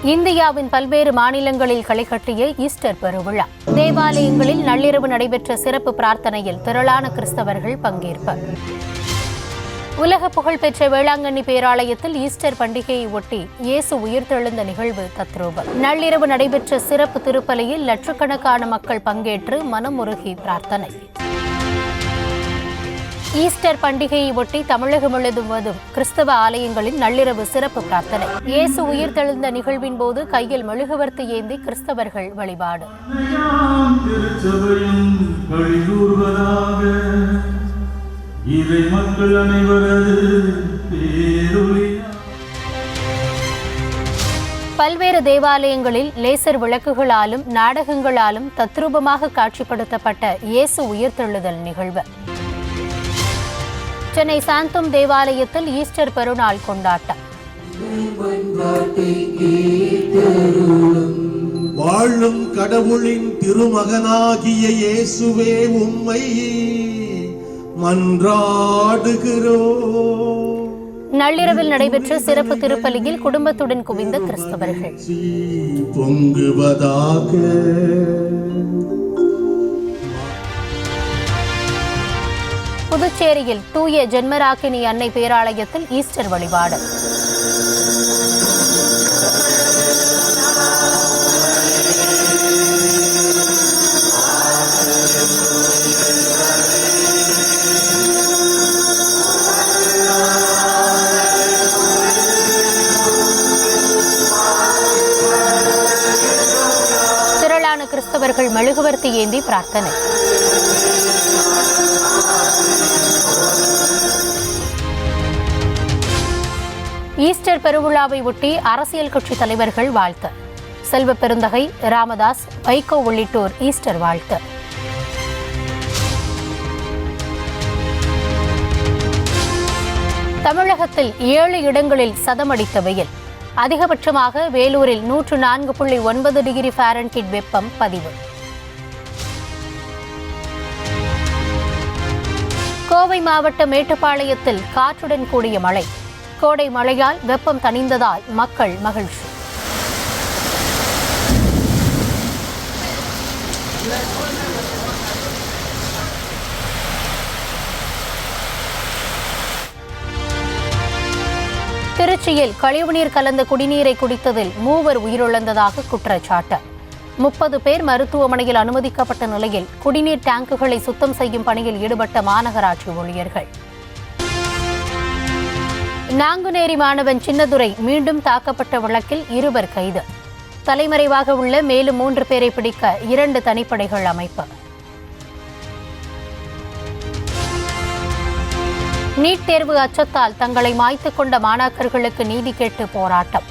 இந்தியாவின் பல்வேறு மாநிலங்களில் களை கட்டிய ஈஸ்டர் பெருவிழா. தேவாலயங்களில் நள்ளிரவு நடைபெற்ற சிறப்பு பிரார்த்தனையில் திரளான கிறிஸ்தவர்கள் பங்கேற்பு. உலக புகழ்பெற்ற வேளாங்கண்ணி பேராலயத்தில் ஈஸ்டர் பண்டிகையை ஒட்டி இயேசு உயிர்த்தெழுந்த நிகழ்வு தத்ரூபம். நள்ளிரவு நடைபெற்ற சிறப்பு திருப்பலியில் லட்சக்கணக்கான மக்கள் பங்கேற்று மனமுருகி பிரார்த்தனை. ஈஸ்டர் பண்டிகையை ஒட்டி தமிழகம் முழுவதும் கிறிஸ்தவ ஆலயங்களில் நள்ளிரவு சிறப்பு பிரார்த்தனை. இயேசு உயிர்த்தெழுந்த நிகழ்வின் போது கையில் மெழுகுவர்த்தி ஏந்தி கிறிஸ்தவர்கள் வழிபாடு. பல்வேறு தேவாலயங்களில் லேசர் விளக்குகளாலும் நாடகங்களாலும் தத்ரூபமாக காட்சிப்படுத்தப்பட்ட இயேசு உயிர்த்தெழுதல் நிகழ்வு. சென்னை சாந்தோம் தேவாலயத்தில் ஈஸ்டர் பெருநாள் கொண்டாட்டம். வாழும் கடவுளின் திருமகனாகிய இயேசுவே உம்மை மன்றாடுகிறோம். நள்ளிரவில் நடைபெற்ற சிறப்பு திருப்பலியில் குடும்பத்துடன் குவிந்த கிறிஸ்தவர்கள். பொங்குவதாக புதுச்சேரியில் தூய ஜென்மராக்கினி அன்னை பேராலயத்தில் ஈஸ்டர் வழிபாடு. திரளான கிறிஸ்தவர்கள் மெழுகுவர்த்தி ஏந்தி பிரார்த்தனை. ஈஸ்டர் பெருவிழாவை ஒட்டி அரசியல் கட்சி தலைவர்கள் வாழ்த்து. செல்வ பெருந்தகை, ராமதாஸ், வைகோ உள்ளிட்டோர் ஈஸ்டர் வாழ்த்து. தமிழகத்தில் 7 இடங்களில் சதமடித்த வெயில். அதிகபட்சமாக வேலூரில் 104.9 டிகிரி ஃபாரன்ஹீட் வெப்பம் பதிவு. கோவை மாவட்டம் மேட்டுப்பாளையத்தில் காற்றுடன் கூடிய மழை. கோடை மழையால் வெப்பம் தணிந்ததால் மக்கள் மகிழ்ச்சி. திருச்சியில் கழிவுநீர் கலந்த குடிநீரை குடித்ததில் 3 உயிரிழந்ததாக குற்றச்சாட்டு. 30 பேர் மருத்துவமனையில் அனுமதிக்கப்பட்ட நிலையில் குடிநீர் டேங்குகளை சுத்தம் செய்யும் பணியில் ஈடுபட்ட மாநகராட்சி ஊழியர்கள். நாங்குநேரி மாணவன் சின்னதுரை மீண்டும் தாக்கப்பட்ட வழக்கில் 2 கைது. தலைமறைவாக உள்ள மேலும் 3 பேரை பிடிக்க 2 தனிப்படைகள் அமைப்பு. நீட் தேர்வு அச்சத்தால் தங்களை மாய்த்துக் கொண்ட மாணாக்கர்களுக்கு நீதி கேட்டு போராட்டம்.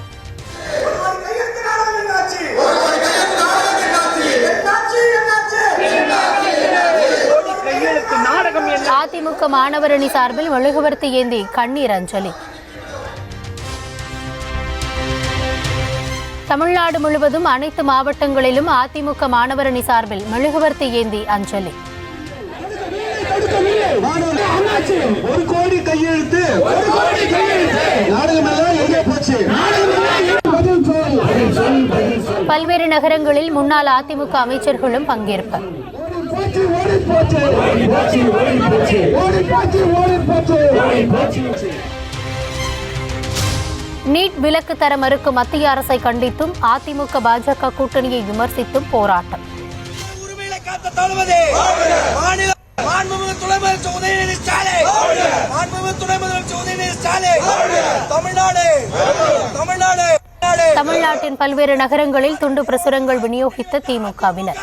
அதிமுக மாணவரணி சார்பில் மெழுகுவர்த்தி ஏந்தி கண்ணீர் அஞ்சலி. தமிழ்நாடு முழுவதும் அனைத்து மாவட்டங்களிலும் அதிமுக மாணவரணி சார்பில் மெழுகுவர்த்தி ஏந்தி அஞ்சலி. பல்வேறு நகரங்களில் முன்னாள் அதிமுக அமைச்சர்களும் பங்கேற்பு. நீட் விலக்கு தர மறுக்கும் மத்திய அரசை கண்டித்தும் அதிமுக பாஜக கூட்டணியை விமர்சித்தும் போராட்டம். தமிழ்நாட்டின் பல்வேறு நகரங்களில் துண்டு பிரசுரங்கள் விநியோகித்த திமுகவினர்.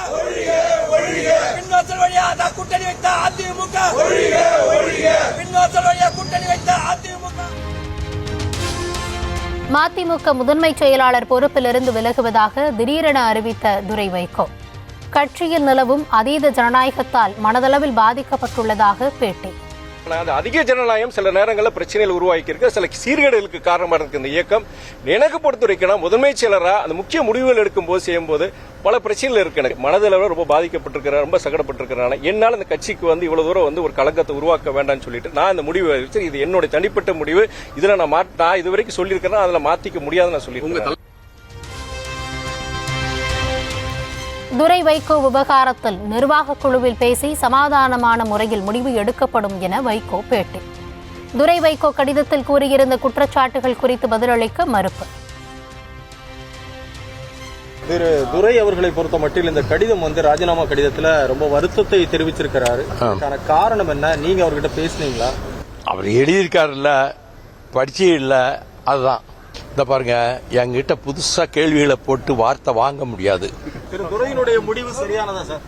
மதிமுக முதன்மை செயலாளர் பொறுப்பிலிருந்து விலகுவதாக திடீரென அறிவித்த துரை வைகோ. கட்சியில் நிலவும் அதீத ஜனநாயகத்தால் மனதளவில் பாதிக்கப்பட்டுள்ளதாக பேட்டி. அதிக ஜனநாயகம் சில நேரங்களில் பிரச்சனைகள் உருவாக்கி சில சீர்கேடுகளுக்கு காரணமாக இருக்கு. இந்த இயக்கம் எனக்கு பொறுத்தவரைக்கும் முதன்மை செயலராக அந்த முக்கிய முடிவுகள் எடுக்கும் போது செய்யும்போது பல பிரச்சனைகள் இருக்கு. எனக்கு மனதில் ரொம்ப பாதிக்கப்பட்டிருக்கிறேன், ரொம்ப சங்கடப்பட்டிருக்கிறனால என்னால் இந்த கட்சிக்கு இவ்வளவு தூரம் ஒரு கலங்கத்தை உருவாக்க வேண்டாம்னு சொல்லிட்டு நான் இந்த முடிவு வச்சு இது என்னுடைய தனிப்பட்ட முடிவு. இதுல நான் இதுவரைக்கும் சொல்லியிருக்கிறேன், அதில் மாத்திக்க முடியாதுன்னு நான் சொல்லியிருக்கேன். துரை வைகோ விவகாரத்தில் நிர்வாக குழுவில் பேசி சமாதானமான முறையில் முடிவு எடுக்கப்படும் என வைகோ பேட்டி. துரை வைகோ கடிதத்தில் கூறியிருந்த குற்றச்சாட்டுகள் குறித்து பதிலளிக்க மறுப்பு. திரு துரை அவர்களை பொறுத்த மட்டில் இந்த கடிதம் ராஜினாமா கடிதத்துல ரொம்ப வருத்தத்தை தெரிவிச்சிருக்கிறாரு. காரணம் என்ன? நீங்க அவர்கிட்ட பேசுனீங்களா? அவர் எழுதியிருக்காருல்ல, படிச்சே இல்லை. அதுதான் இந்த பாருங்க, என்கிட்ட புதுசா கேள்விகளை போட்டு வார்த்தை வாங்க முடியாது. திரு துரையினுடைய முடிவு சரியானதா சார்?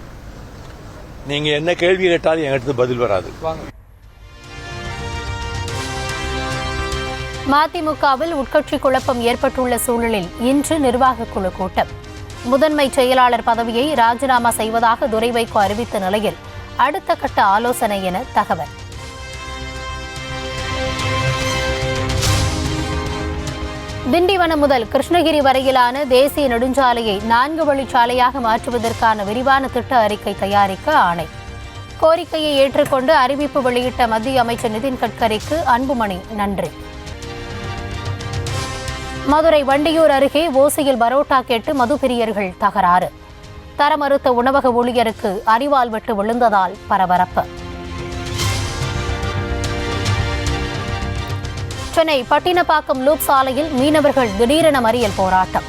நீங்க என்ன கேள்வி கேட்டாலும் என்கிட்ட பதில் வராது. மதிமுகவில் உட்கட்சி குழப்பம் ஏற்பட்டுள்ள சூழலில் இன்று நிர்வாக குழு கூட்டம். முதன்மை செயலாளர் பதவியை ராஜினாமா செய்வதாக துரை வைகோ அறிவித்த நிலையில் அடுத்த கட்ட ஆலோசனை என தகவல். திண்டிவனம் முதல் கிருஷ்ணகிரி வரையிலான தேசிய நெடுஞ்சாலையை 4 வழிச்சாலையாக மாற்றுவதற்கான விரிவான திட்ட அறிக்கை தயாரிக்க ஆணை. கோரிக்கையை ஏற்றுக்கொண்டு அறிவிப்பு வெளியிட்ட மத்திய அமைச்சர் நிதின் கட்கரிக்கு அன்புமணி நன்றி. மதுரை வண்டியூர் அருகே ஓசியில் பரோட்டா கேட்டு மதுப்பிரியர்கள் தகராறு. தர மறுத்த உணவக ஊழியருக்கு அரிவாள் வெட்டு விழுந்ததால் பரபரப்பு. சென்னை பட்டினப்பாக்கம் லூப் சாலையில் மீனவர்கள் திடீரென மறியல் போராட்டம்.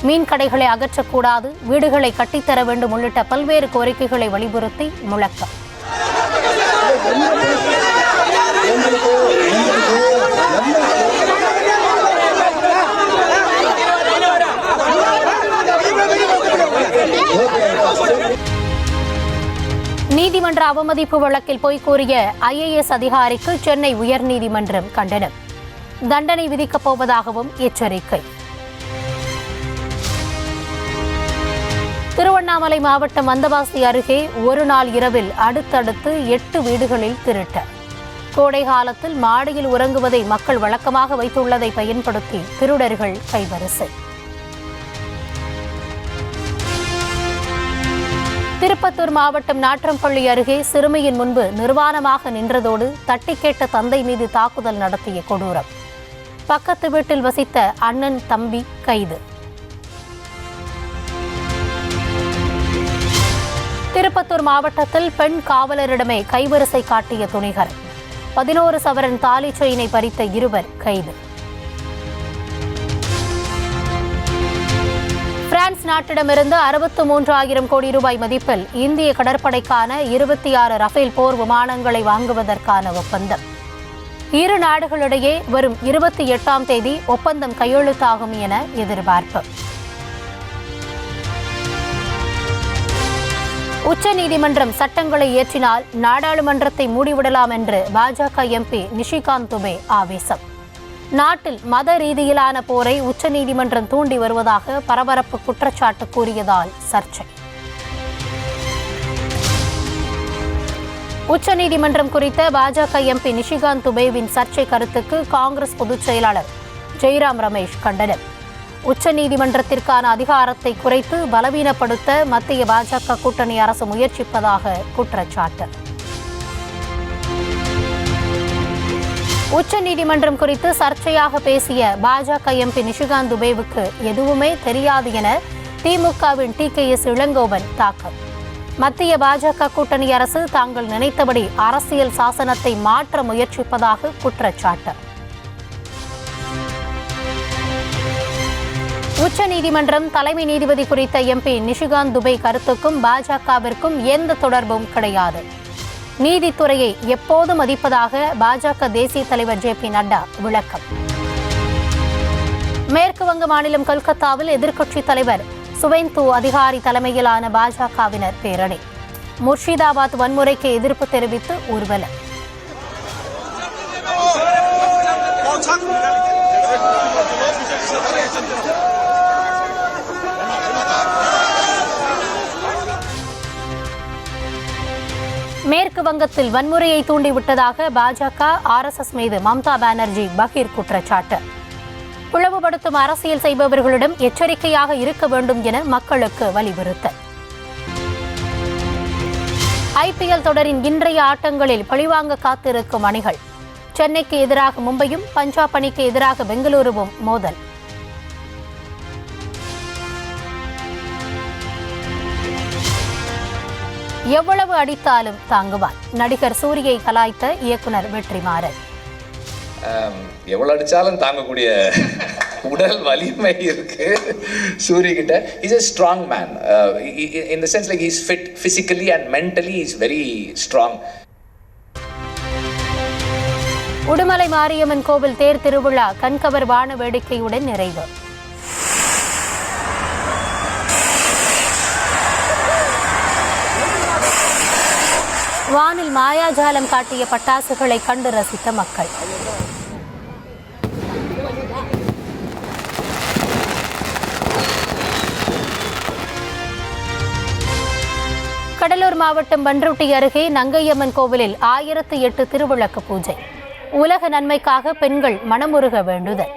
மீன் கடைகளை அகற்றக்கூடாது, வீடுகளை கட்டித்தர வேண்டும் உள்ளிட்ட பல்வேறு கோரிக்கைகளை வலியுறுத்தி முழக்கம். நீதிமன்ற அவமதிப்பு வழக்கில் பொய் கூறிய IAS அதிகாரிக்கு சென்னை உயர்நீதிமன்றம் கண்டனம். தண்டனை விதிக்கப் போவதாகவும் எச்சரிக்கை. திருவண்ணாமலை மாவட்டம் வந்தவாசி அருகே ஒரு நாள் இரவில் அடுத்தடுத்து 8 வீடுகளில் திருட்டு. கோடை காலத்தில் மாடியில் உறங்குவதை மக்கள் வழக்கமாக வைத்துள்ளதை பயன்படுத்தி திருடர்கள் கைவரிசை. திருப்பத்தூர் மாவட்டம் நாற்றம்பள்ளி அருகே சிறுமியின் முன்பு நிர்வாணமாக நின்றதோடு தட்டி கேட்ட தந்தை மீது தாக்குதல் நடத்திய கொடூரம். பக்கத்து வீட்டில் வசித்த அண்ணன் தம்பி கைது. திருப்பத்தூர் மாவட்டத்தில் பெண் காவலரிடமே கைவரிசை காட்டிய துணிகர். 11 சவரன் தாலி செயினை பறித்த 2 கைது. பிரான்ஸ் நாட்டிடமிருந்து 63,000 கோடி ரூபாய் மதிப்பில் இந்திய கடற்படைக்கான 26 ரஃபேல் போர் விமானங்களை வாங்குவதற்கான ஒப்பந்தம். இரு நாடுகளிடையே வரும் 28ஆம் தேதி ஒப்பந்தம் கையெழுத்தாகும் என எதிர்பார்ப்பு. உச்சநீதிமன்றம் சட்டங்களை இயற்றினால் நாடாளுமன்றத்தை மூடிவிடலாம் என்று பாஜக MP நிஷிகாந்த் துபே ஆவேசம். நாட்டில் மத ரீதியிலான போரை உச்சநீதிமன்றம் தூண்டி வருவதாக பரபரப்பு குற்றச்சாட்டு கூறியதால் சர்ச்சை. உச்சநீதிமன்றம் குறித்த பாஜக MP நிஷிகாந்த் துபேவின் சர்ச்சை கருத்துக்கு காங்கிரஸ் பொதுச் செயலாளர் ஜெய்ராம் ரமேஷ் கண்டனம். உச்சநீதிமன்றத்திற்கான அதிகாரத்தை குறைத்து பலவீனப்படுத்த மத்திய பாஜக கூட்டணி அரசு முயற்சிப்பதாக குற்றச்சாட்டு. உச்சநீதிமன்றம் குறித்து சர்ச்சையாக பேசிய பாஜக MP நிஷிகாந்த் துபேவுக்கு எதுவுமே தெரியாது என திமுகவின் TKS இளங்கோவன் தாக்கல். மத்திய பாஜக கூட்டணி அரசு தாங்கள் நினைத்தபடி அரசியல் சாசனத்தை மாற்ற முயற்சிப்பதாக குற்றச்சாட்டு. உச்சநீதிமன்றம் தலைமை நீதிபதி குறித்த MP நிஷிகாந்த் துபே கருத்துக்கும் பாஜகவிற்கும் எந்த தொடர்பும் கிடையாது. நீதித்துறையை எப்போதும் மதிப்பதாக பாஜக தேசிய தலைவர் JP நட்டா விளக்கம். மேற்கு வங்க மாநிலம் கொல்கத்தாவில் எதிர்க்கட்சித் தலைவர் சுவேந்து அதிகாரி தலைமையிலான பாஜகவினர் பேரணி. முர்ஷிதாபாத் வன்முறைக்கு எதிர்ப்பு தெரிவித்து ஊர்வலம். மேற்கு வங்கத்தில் வன்முறையை தூண்டிவிட்டதாக பாஜக RSS மீது மம்தா பானர்ஜி பகீர் குற்றச்சாட்டு. பிளவுபடுத்தும் அரசியல் செய்பவர்களிடம் எச்சரிக்கையாக இருக்க வேண்டும் என மக்களுக்கு வலியுறுத்தல். IPL தொடரின் இன்றைய ஆட்டங்களில் பழிவாங்க காத்திருக்கும் அணிகள். சென்னைக்கு எதிராக மும்பையும், பஞ்சாப் அணிக்கு எதிராக பெங்களூருவும் மோதல். எவ்வளவு அடித்தாலும் தாங்குவான். நடிகர் சூரியை கலாய்த்த இயக்குனர் வெற்றிமாறன். எவ்வளவு அடிச்சாலும் தாங்கக்கூடிய உடல் வலிமை இருக்கு சூரிய கிட்ட. Is a strong man in the sense like he's fit physically and mentally he's very strong. Udumalai Mariamman கோவில் தேர் திருவிழா கண்கவர் வான வேடிக்கையுடன் நிறைவு. வானில் மாயாஜாலம் காட்டிய பட்டாசுகளை கண்டு ரசித்த மக்கள். கடலூர் மாவட்டம் பன்ருட்டி அருகே நங்கையம்மன் கோவிலில் 1008 திருவிளக்கு பூஜை. உலக நன்மைக்காக பெண்கள் மனமுருக வேண்டுதல்.